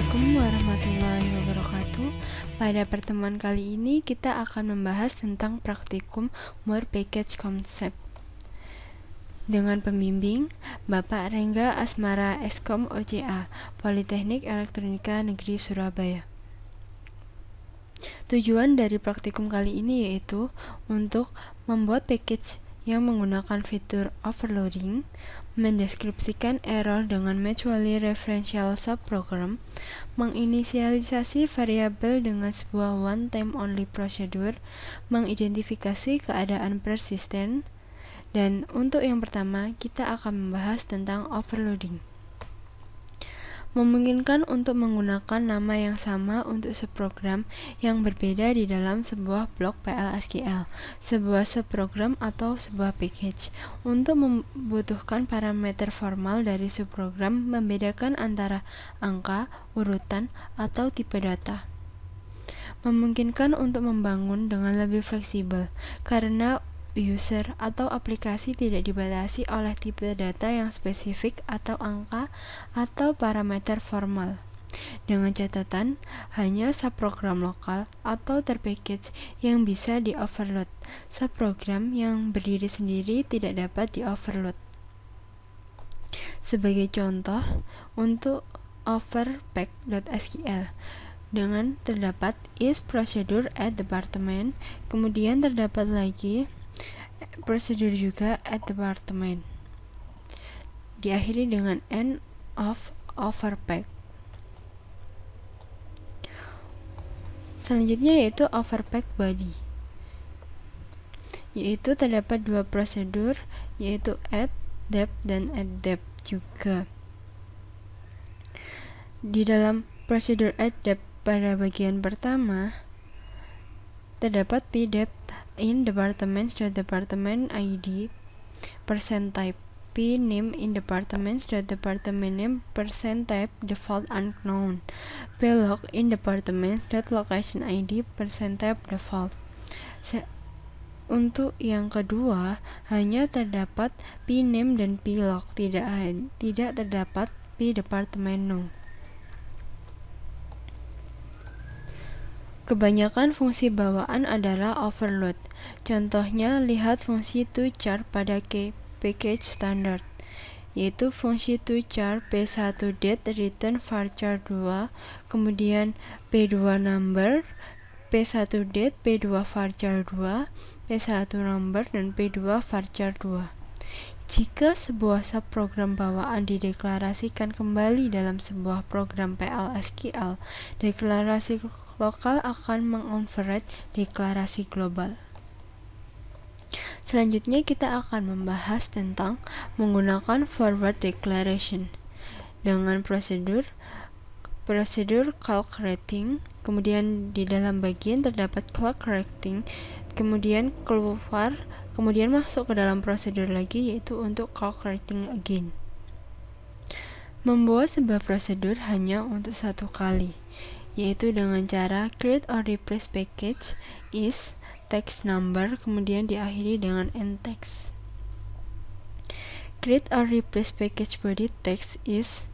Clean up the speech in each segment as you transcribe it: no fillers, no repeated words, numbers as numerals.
Assalamualaikum warahmatullahi wabarakatuh. Pada pertemuan kali ini kita akan membahas tentang praktikum More Package Concept dengan pembimbing Bapak Rengga Asmara Eskom OCA, Politeknik Elektronika Negeri Surabaya. Tujuan dari praktikum kali ini yaitu untuk membuat package yang menggunakan fitur overloading, mendeskripsikan error dengan mutually referential subprogram, menginisialisasi variabel dengan sebuah one-time only procedure, mengidentifikasi keadaan persisten, dan untuk yang pertama kita akan membahas tentang overloading. Memungkinkan untuk menggunakan nama yang sama untuk subprogram yang berbeda di dalam sebuah blok PL/SQL, sebuah subprogram atau sebuah package. Untuk membutuhkan parameter formal dari subprogram membedakan antara angka, urutan, atau tipe data. Memungkinkan untuk membangun dengan lebih fleksibel, karena user atau aplikasi tidak dibatasi oleh tipe data yang spesifik atau angka atau parameter formal. Dengan catatan, hanya subprogram lokal atau terpackage yang bisa di-overload. Subprogram yang berdiri sendiri tidak dapat di-overload. Sebagai contoh, untuk overpack.sql dengan terdapat is procedure at department, kemudian terdapat lagi prosedur juga at department, diakhiri dengan end of overpack. Selanjutnya yaitu overpack body, yaitu terdapat dua prosedur, yaitu at dep dan at dep juga. Di dalam prosedur at dep pada bagian pertama terdapat pdep in department ID %type, pname in department name %type default unknown, plog in department location ID %type default. Untuk yang kedua hanya terdapat pname dan plog, tidak terdapat pdepartment no. Kebanyakan fungsi bawaan adalah overload. Contohnya, lihat fungsi toChar pada package standard, yaitu fungsi toChar p1date return varchar 2, kemudian p2 number, p1date, p2 varchar 2, p1 number, dan p2 varchar 2. Jika sebuah subprogram bawaan dideklarasikan kembali dalam sebuah program PL/SQL, deklarasi lokal akan mengoverride deklarasi global. Selanjutnya kita akan membahas tentang menggunakan forward declaration dengan prosedur clock correcting, kemudian di dalam bagian terdapat clock correcting, kemudian masuk ke dalam prosedur lagi, yaitu untuk clock correcting again. Membuat sebuah prosedur hanya untuk satu kali, yaitu dengan cara create or replace package is text number, kemudian diakhiri dengan end text. Create or replace package body text is,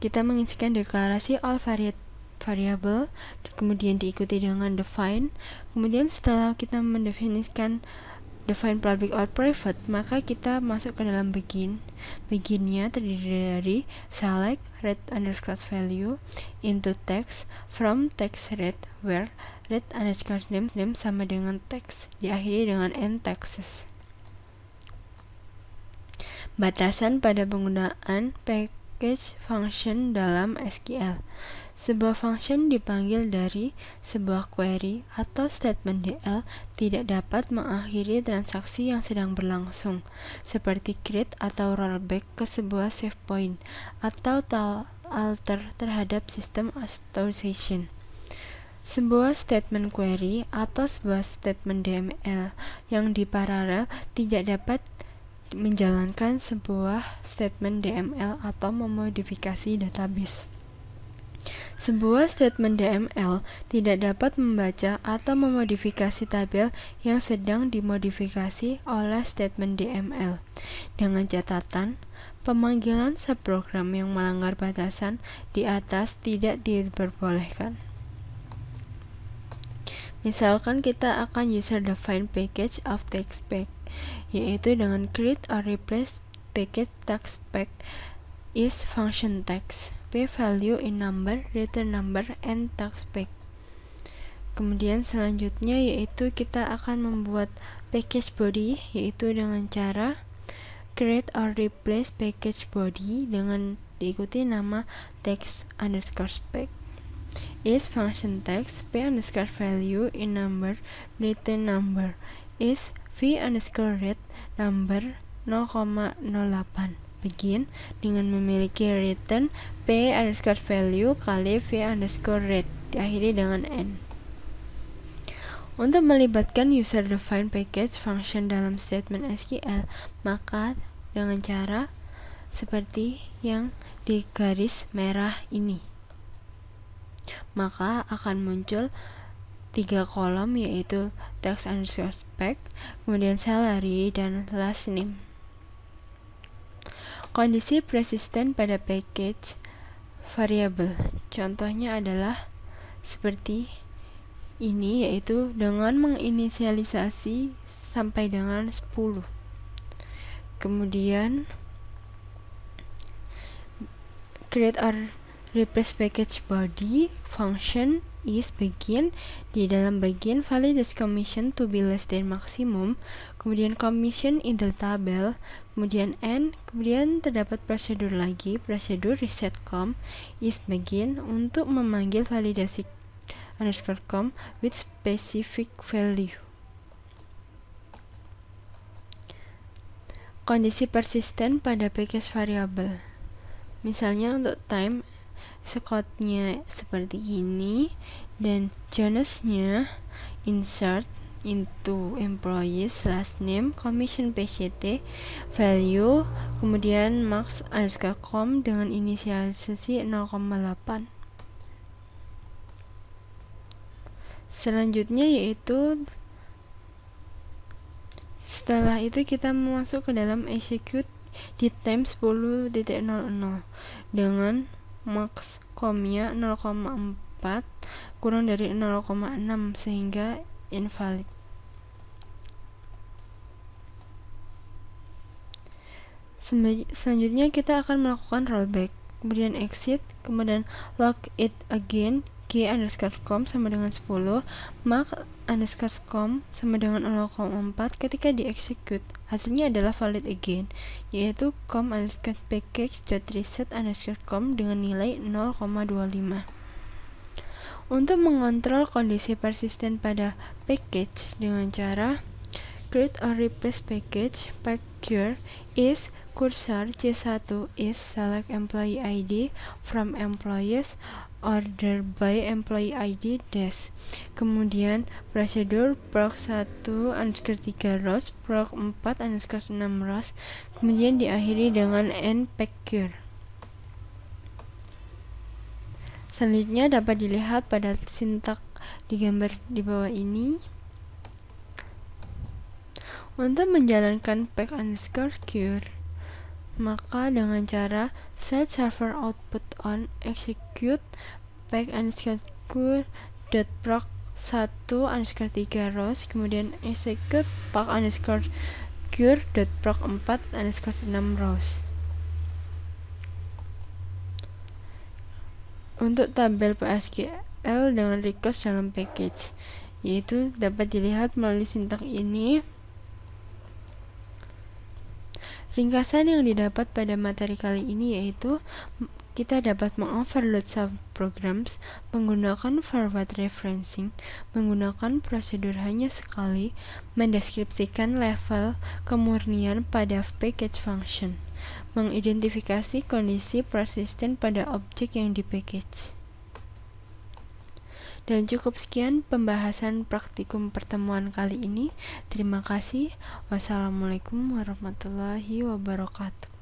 kita mengisikan deklarasi all variable, kemudian diikuti dengan define. Kemudian setelah kita mendefinisikan define public or private, maka kita masuk ke dalam begin. Beginnya terdiri dari select read underscore value into text from text read, where read underscore name sama dengan text, diakhiri dengan end texts. Batasan pada penggunaan package function dalam SQL. Sebuah function dipanggil dari sebuah query atau statement DL tidak dapat mengakhiri transaksi yang sedang berlangsung, seperti create atau rollback ke sebuah save point, atau alter terhadap sistem authorization. Sebuah statement query atau sebuah statement DML yang diparalel tidak dapat menjalankan sebuah statement DML atau memodifikasi database. Sebuah statement DML tidak dapat membaca atau memodifikasi tabel yang sedang dimodifikasi oleh statement DML. Dengan catatan, Pemanggilan subprogram yang melanggar batasan di atas tidak diperbolehkan. Misalkan kita akan user define package of TextPack, yaitu dengan create or replace package TextPack is function text, p value in number, return number, and TextPack. Kemudian selanjutnya yaitu kita akan membuat package body, yaitu dengan cara create or replace package body dengan diikuti nama text underscore spec is function text p underscore value in number, return number is v underscore read number 0,08. Begin dengan memiliki return p underscore value kali v underscore read diakhiri dengan n. Untuk melibatkan user define package function dalam statement SQL, maka dengan cara seperti yang di garis merah ini, maka akan muncul 3 kolom, yaitu text underscore spec, kemudian salary, dan last name. Kondisi persisten pada package variable contohnya adalah seperti ini, yaitu dengan menginisialisasi sampai dengan 10. Kemudian create or replace package body function is begin, di dalam bagian validate commission to be less than maximum, kemudian commission in the table, kemudian end, kemudian terdapat prosedur lagi, prosedur reset com is begin untuk memanggil validasi underscore com with specific value. Kondisi persisten pada package variable, misalnya untuk time Scott-nya seperti ini, dan Jonas-nya insert into employees last name commission pct value, kemudian max underscore com dengan inisialisasi 0,8. Selanjutnya yaitu setelah itu kita masuk ke dalam execute di time 10.00 dengan max comnya 0,4 kurang dari 0,6 sehingga invalid. Selanjutnya kita akan melakukan rollback, kemudian exit, kemudian log it again, g underscore com sama dengan 10, max underscore com sama dengan 0,4. Ketika di execute, hasilnya adalah valid again, yaitu com underscore package dot reset underscore com dengan nilai 0,25. Untuk mengontrol kondisi persisten pada package dengan cara create or replace package packure is cursor c1 is select employee ID from employees order by employee ID dash, kemudian prosedur proc 1 underscore 3 rows, proc 4 underscore 6 rows, kemudian diakhiri dengan end packure. Selanjutnya dapat dilihat pada sintak di gambar di bawah ini. Untuk menjalankan pack underscore cure, maka dengan cara set server output on execute pack underscore cure dot proc 1 underscore 3 rows, kemudian execute pack underscore cure dot proc 4 underscore 6 rows. Untuk tabel PSQL dengan request dalam package, yaitu dapat dilihat melalui sintak ini. Ringkasan yang didapat pada materi kali ini yaitu kita dapat mengoverload subprograms menggunakan forward referencing, menggunakan prosedur hanya sekali, mendeskripsikan level kemurnian pada package function, mengidentifikasi kondisi persisten pada objek yang di-package. Dan cukup sekian pembahasan praktikum pertemuan kali ini. Terima kasih. Wassalamualaikum warahmatullahi wabarakatuh.